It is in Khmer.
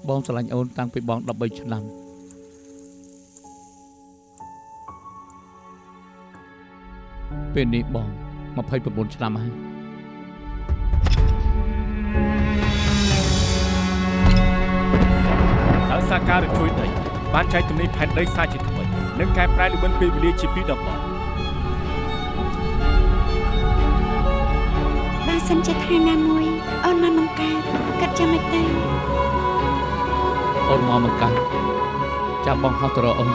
បងស្រឡាញ់អូនតាំងពីបង13ឆ្នាំពេលនេះបង29ឆ្នាំហើយដោយសារការរជួយដីបានចែកទំនេរផែនដីសាជាថ្មីនិងកែប្រែល្បិនពេលវេលាជាពីរតំបន់បើសិនជាថ្ងៃណាមួយអូនមកបង្កើតគិតចាំមិនទេអូនមកបង្កើតចាំបងហៅទៅរកអូន